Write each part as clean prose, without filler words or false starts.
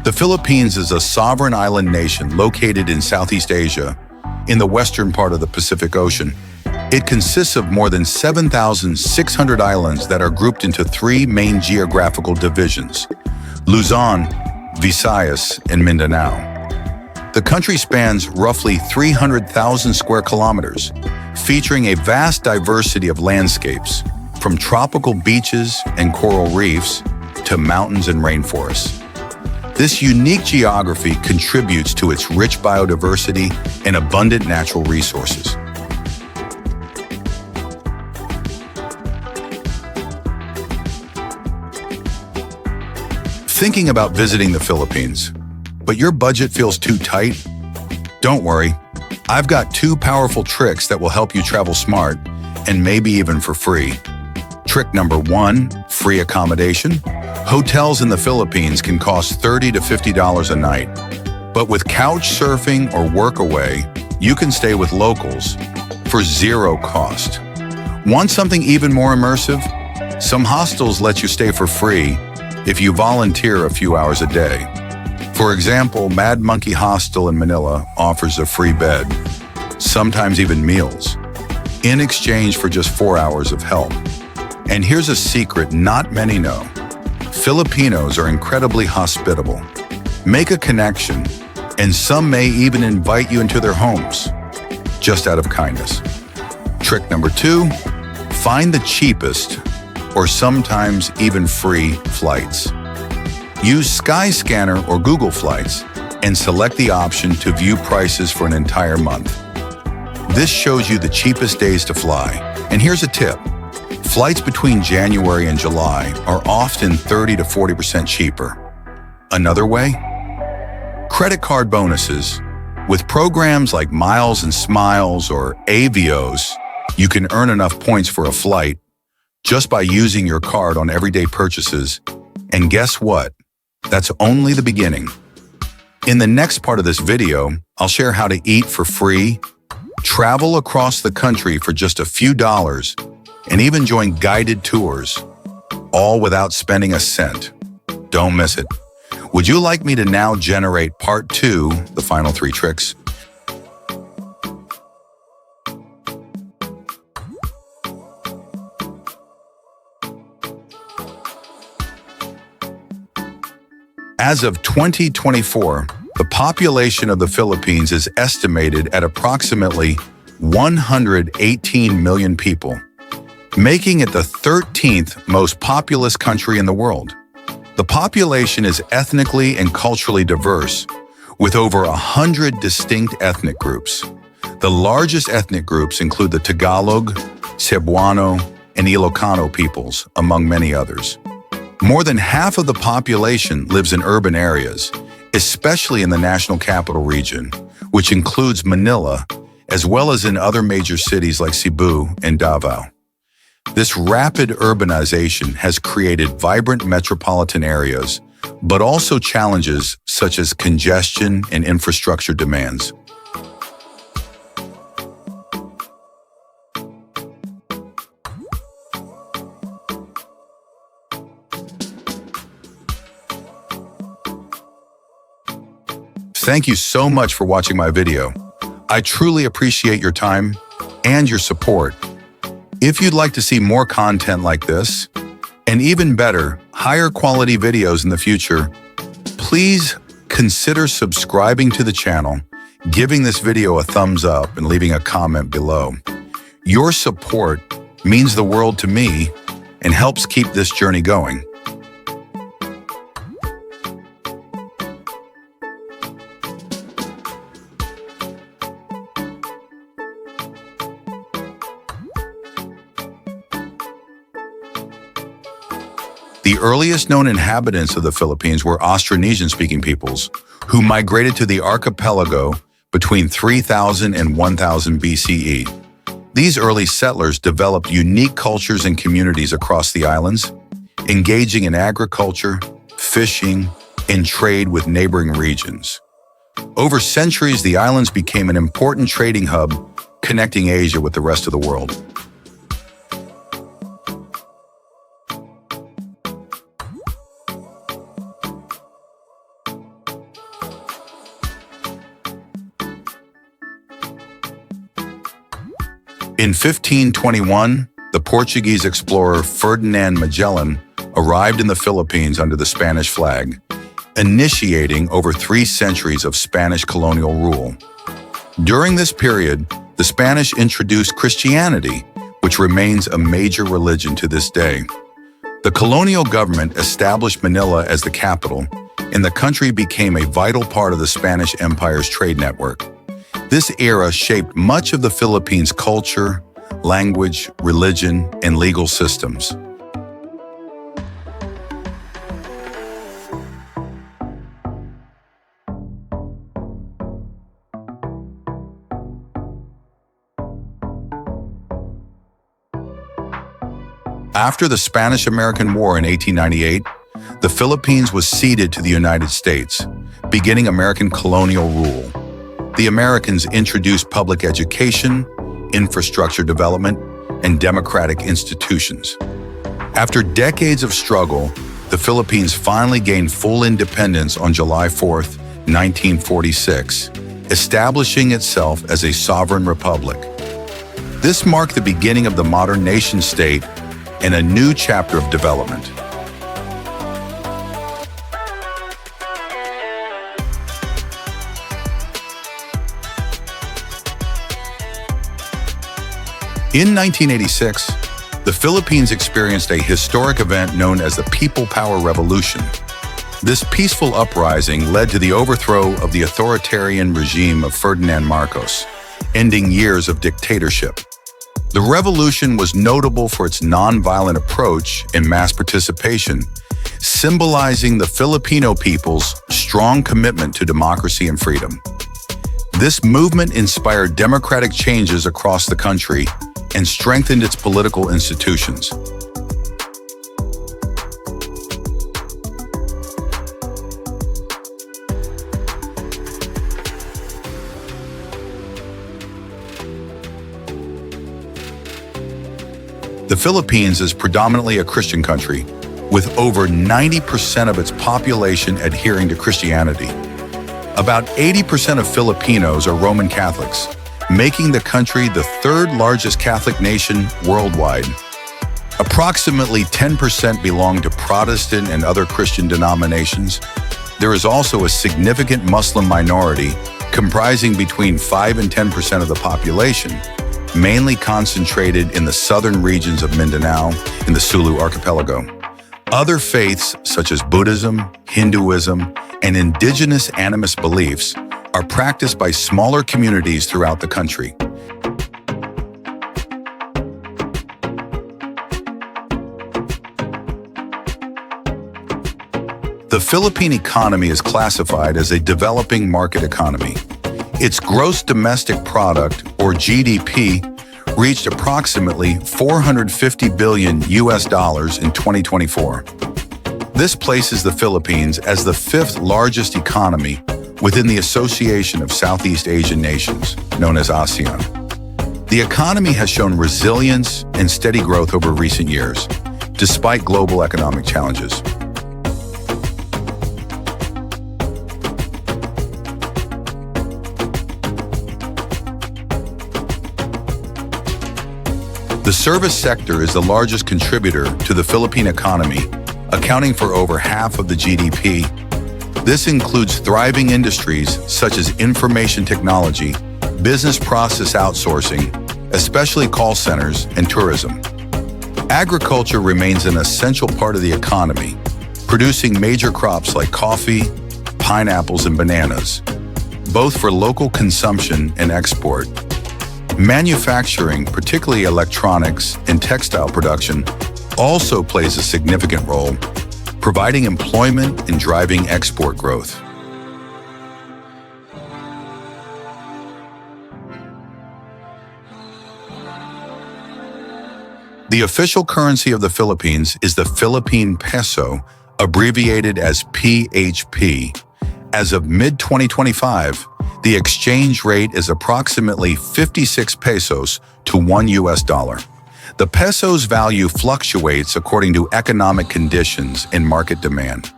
The Philippines is a sovereign island nation located in Southeast Asia, in the western part of the Pacific Ocean. It consists of more than 7,600 islands that are grouped into three main geographical divisions: Luzon, Visayas, and Mindanao. The country spans roughly 300,000 square kilometers, featuring a vast diversity of landscapes, from tropical beaches and coral reefs to mountains and rainforests. This unique geography contributes to its rich biodiversity and abundant natural resources. Thinking about visiting the Philippines, but your budget feels too tight? Don't worry, I've got two powerful tricks that will help you travel smart and maybe even for free. Trick number one, free accommodation. Hotels in the Philippines can cost $30 to $50 a night, but with couch surfing or workaway, you can stay with locals for zero cost. Want something even more immersive? Some hostels let you stay for free if you volunteer a few hours a day. For example, Mad Monkey Hostel in Manila offers a free bed, sometimes even meals, in exchange for just 4 hours of help. And here's a secret not many know. Filipinos are incredibly hospitable. Make a connection, and some may even invite you into their homes, just out of kindness. Trick number two, find the cheapest, or sometimes even free flights. Use Skyscanner or Google Flights and select the option to view prices for an entire month. This shows you the cheapest days to fly. And here's a tip. Flights between January and July are often 30 to 40% cheaper. Another way? Credit card bonuses. With programs like Miles and Smiles or Avios, you can earn enough points for a flight just by using your card on everyday purchases. And guess what? That's only the beginning. In the next part of this video, I'll share how to eat for free, travel across the country for just a few dollars, and even join guided tours, all without spending a cent. Don't miss it. Would you like me to now generate part two, the final three tricks? As of 2024, the population of the Philippines is estimated at approximately 118 million people, making it the 13th most populous country in the world. The population is ethnically and culturally diverse, with over 100 distinct ethnic groups. The largest ethnic groups include the Tagalog, Cebuano, and Ilocano peoples, among many others. More than half of the population lives in urban areas, especially in the National Capital Region, which includes Manila, as well as in other major cities like Cebu and Davao. This rapid urbanization has created vibrant metropolitan areas, but also challenges such as congestion and infrastructure demands. Thank you so much for watching my video. I truly appreciate your time and your support. If you'd like to see more content like this, and even better, higher quality videos in the future, please consider subscribing to the channel, giving this video a thumbs up, and leaving a comment below. Your support means the world to me and helps keep this journey going. The earliest known inhabitants of the Philippines were Austronesian-speaking peoples, who migrated to the archipelago between 3000 and 1000 BCE. These early settlers developed unique cultures and communities across the islands, engaging in agriculture, fishing, and trade with neighboring regions. Over centuries, the islands became an important trading hub, connecting Asia with the rest of the world. In 1521, the Portuguese explorer Ferdinand Magellan arrived in the Philippines under the Spanish flag, initiating over 3 centuries of Spanish colonial rule. During this period, the Spanish introduced Christianity, which remains a major religion to this day. The colonial government established Manila as the capital, and the country became a vital part of the Spanish Empire's trade network. This era shaped much of the Philippines' culture, language, religion, and legal systems. After the Spanish-American War in 1898, the Philippines was ceded to the United States, beginning American colonial rule. The Americans introduced public education, infrastructure development, and democratic institutions. After decades of struggle, the Philippines finally gained full independence on July 4, 1946, establishing itself as a sovereign republic. This marked the beginning of the modern nation-state and a new chapter of development. In 1986, the Philippines experienced a historic event known as the People Power Revolution. This peaceful uprising led to the overthrow of the authoritarian regime of Ferdinand Marcos, ending years of dictatorship. The revolution was notable for its nonviolent approach and mass participation, symbolizing the Filipino people's strong commitment to democracy and freedom. This movement inspired democratic changes across the country and strengthened its political institutions. The Philippines is predominantly a Christian country, with over 90% of its population adhering to Christianity. About 80% of Filipinos are Roman Catholics, making the country the 3rd largest Catholic nation worldwide. Approximately 10% belong to Protestant and other Christian denominations. There is also a significant Muslim minority, comprising between 5 and 10% of the population, mainly concentrated in the southern regions of Mindanao and the Sulu archipelago. Other faiths, such as Buddhism, Hinduism, and indigenous animist beliefs, are practiced by smaller communities throughout the country. The Philippine economy is classified as a developing market economy. Its gross domestic product, or GDP, reached approximately $450 billion in 2024. This places the Philippines as the 5th largest economy within the Association of Southeast Asian Nations, known as ASEAN. The economy has shown resilience and steady growth over recent years, despite global economic challenges. The service sector is the largest contributor to the Philippine economy, accounting for over half of the GDP. This includes thriving industries such as information technology, business process outsourcing, especially call centers, and tourism. Agriculture remains an essential part of the economy, producing major crops like coffee, pineapples, and bananas, both for local consumption and export. Manufacturing, particularly electronics and textile production, also plays a significant role, providing employment and driving export growth. The official currency of the Philippines is the Philippine peso, abbreviated as PHP. As of mid-2025, the exchange rate is approximately 56 pesos to $1. The peso's value fluctuates according to economic conditions and market demand.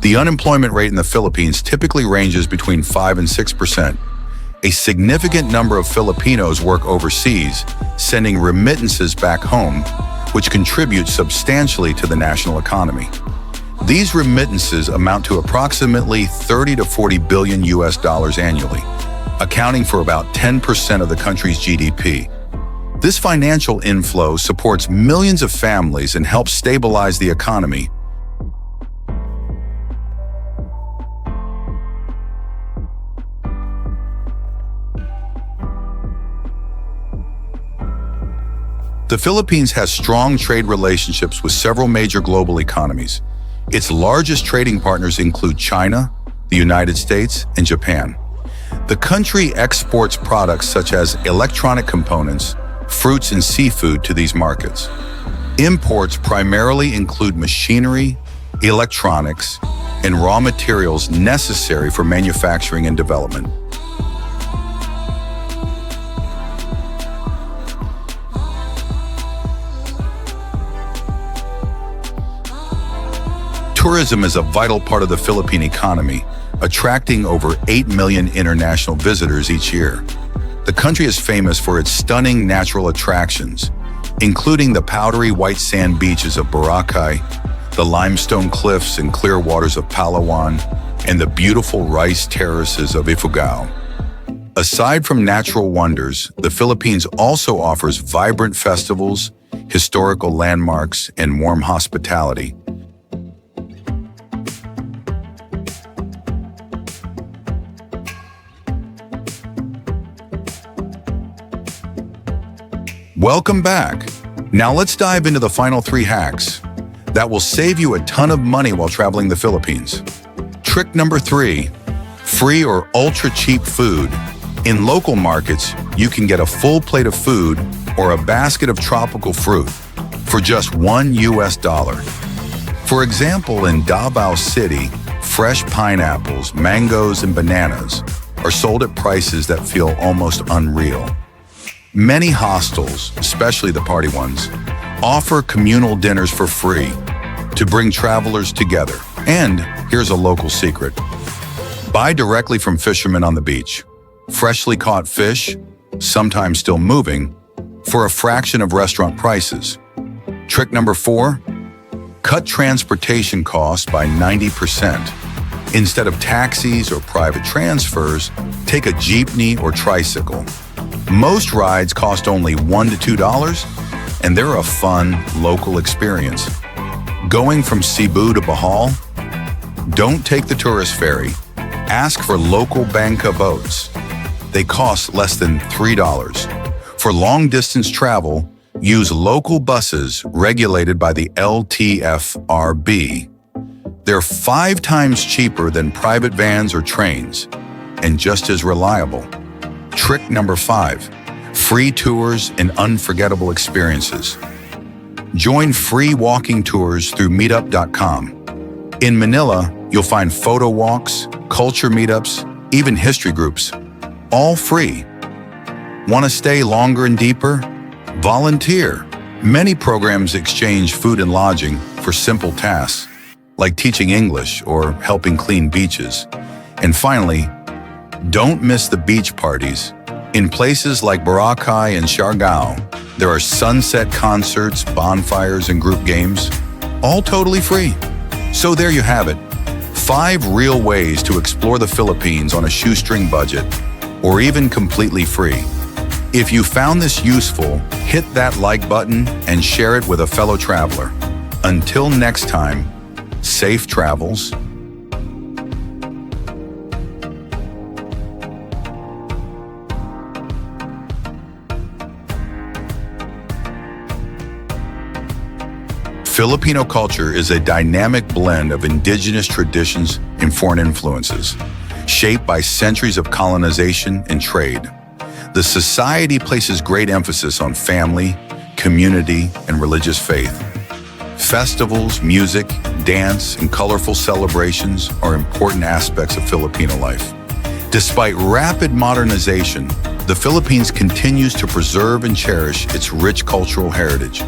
The unemployment rate in the Philippines typically ranges between 5 and 6%. A significant number of Filipinos work overseas, sending remittances back home, which contributes substantially to the national economy. These remittances amount to approximately 30 to 40 billion US dollars annually, accounting for about 10% of the country's GDP. This financial inflow supports millions of families and helps stabilize the economy. The Philippines has strong trade relationships with several major global economies. Its largest trading partners include China, the United States, and Japan. The country exports products such as electronic components, fruits, and seafood to these markets. Imports primarily include machinery, electronics, and raw materials necessary for manufacturing and development. Tourism is a vital part of the Philippine economy, attracting over 8 million international visitors each year. The country is famous for its stunning natural attractions, including the powdery white sand beaches of Boracay, the limestone cliffs and clear waters of Palawan, and the beautiful rice terraces of Ifugao. Aside from natural wonders, the Philippines also offers vibrant festivals, historical landmarks, and warm hospitality. Welcome back. Now let's dive into the final 3 hacks that will save you a ton of money while traveling the Philippines. Trick number 3, free or ultra-cheap food. In local markets, you can get a full plate of food or a basket of tropical fruit for just $1 US. For example, in Davao City, fresh pineapples, mangoes, and bananas are sold at prices that feel almost unreal. Many hostels, especially the party ones, offer communal dinners for free to bring travelers together. And here's a local secret. Buy directly from fishermen on the beach. Freshly caught fish, sometimes still moving, for a fraction of restaurant prices. Trick number 4, cut transportation costs by 90%. Instead of taxis or private transfers, take a jeepney or tricycle. Most rides cost only $1 to $2, and they're a fun, local experience. Going from Cebu to Bohol? Don't take the tourist ferry. Ask for local Bangka boats. They cost less than $3. For long-distance travel, use local buses regulated by the LTFRB. They're 5 times cheaper than private vans or trains, and just as reliable. Trick number 5, free tours and unforgettable experiences. Join free walking tours through meetup.com. In Manila, you'll find photo walks, culture meetups, even history groups, all free. Want to stay longer and deeper? Volunteer. Many programs exchange food and lodging for simple tasks, like teaching English or helping clean beaches. And finally, don't miss the beach parties. In places like Boracay and Siargao, there are sunset concerts, bonfires, and group games, all totally free. So there you have it, 5 real ways to explore the Philippines on a shoestring budget, or even completely free. If you found this useful, hit that like button and share it with a fellow traveler. Until next time, safe travels. Filipino culture is a dynamic blend of indigenous traditions and foreign influences, shaped by centuries of colonization and trade. The society places great emphasis on family, community, and religious faith. Festivals, music, dance, and colorful celebrations are important aspects of Filipino life. Despite rapid modernization, the Philippines continues to preserve and cherish its rich cultural heritage.